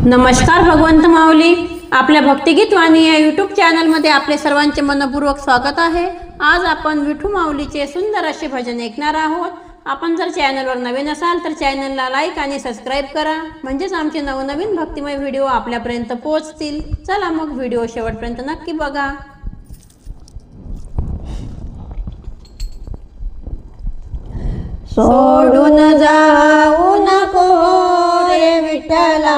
नमस्कार भगवंत माऊली, आपल्या भक्तिगीत वाणी या यूट्यूब चॅनलमध्ये आपले सर्वांचे मनपूर्वक स्वागत आहे। आज आपण विठू माऊलीचे सुंदर असे भजन ऐकणार आहोत। आपण जर चॅनलवर नवीन असाल तर चॅनलला लाईक आणि सबस्क्राईब करा, म्हणजेच आमचे नवनवीन भक्तिमय व्हिडिओ आपल्यापर्यंत पोहोचतील। चला मग व्हिडिओ शेवटपर्यंत नक्की बघा। सोडून जाऊ नको रे विठ्ठला,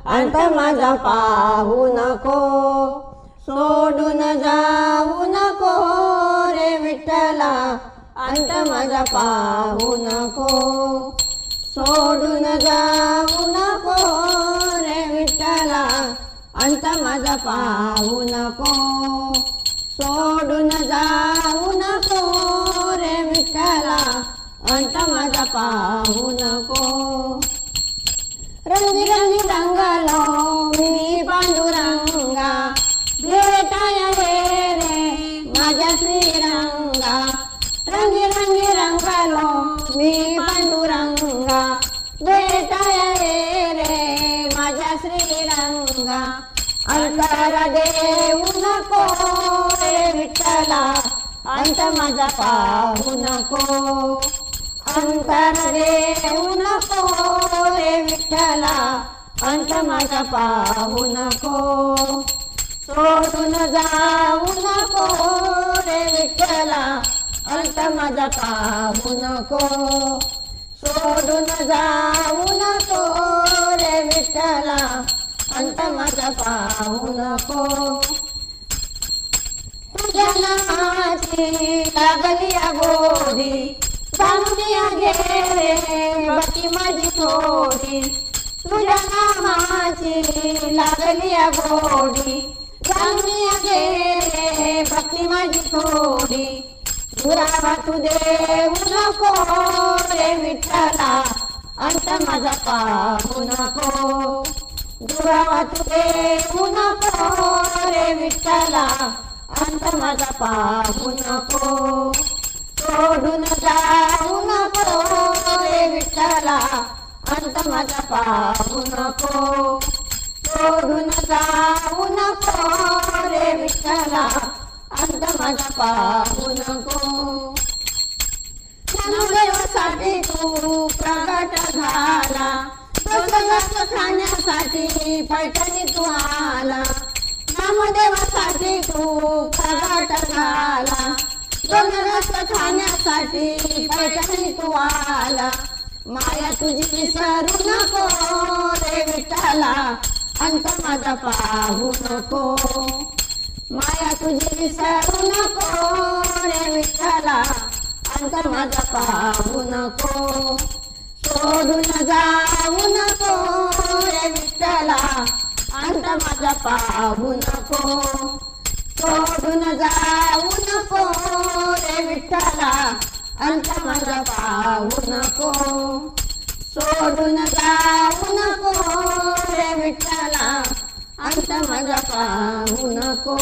अंत माझा पाहू नको। सोडून जाऊ नको रे विठ्ठला, अंत माझा पाहू नको। सोडून जाऊ नको रे विठ्ठला, अंत माझा पाहू नको। सोडून जाऊ नको रे विठ्ठला, अंत माझा पाहू नको। रंगी रंगी रंगलो मी पांडुरंगा, भेटाया रे माझ्या श्रीरंगा। रंगी रंगी रंगलो मी पांडुरंगा, भेटाया रे माझ्या श्रीरंगा। अंतर देऊ नको रे विठ्ठला, अंत माझा पाहू नको। अंतर देऊ नको रे विठ्ठला, अंत माझा पाहू नको। सोडून जाऊ नको रे विठ्ठला, अंत माझा पाहू नको। सोडून जाऊ नको रे विठ्ठला, अंत माझा पाहू नको। तुझ्या नामाची लागली गोडी, जाणून घे रे भक्ती माझी थोडी। तुझ्या नामाची लागली गोडी, जाणून घे रे भक्ती माझी थोडी। दुरावा तू देऊ नको रे विठ्ठला, अंत माझा पाहू नको। दुरावा तू देऊ नको रे विठ्ठला, अंत माझा पाहू नको। सोडून जाऊ नको रे विठ्ठला, अंत माझा पाहू नको। सोडून जाऊ नको रे विठ्ठला, अंत माझा पाहू नको। नामदेवासाठी तू प्रगट झाला, दोघं खाण्यासाठी पैठणी तू आला। नामदेवासाठी तू प्रगट झाला, दोन रस खाण्यासाठी पैठणी तू आला। माया तुझी विसरू नको रे विठ्ठला, अंत माझा पाहू नको। माया तुझी विसरू नको रे विठ्ठला, अंत माझा पाहू नको। सोडून जाऊ नको रे विठ्ठला, अंत माझा पाहू नको। सोडून जाऊ नको रे विठ्ठला, अंत माझा पाहू नको। सोडून जाऊ नको रे विठ्ठला, अंत माझा पाहू नको।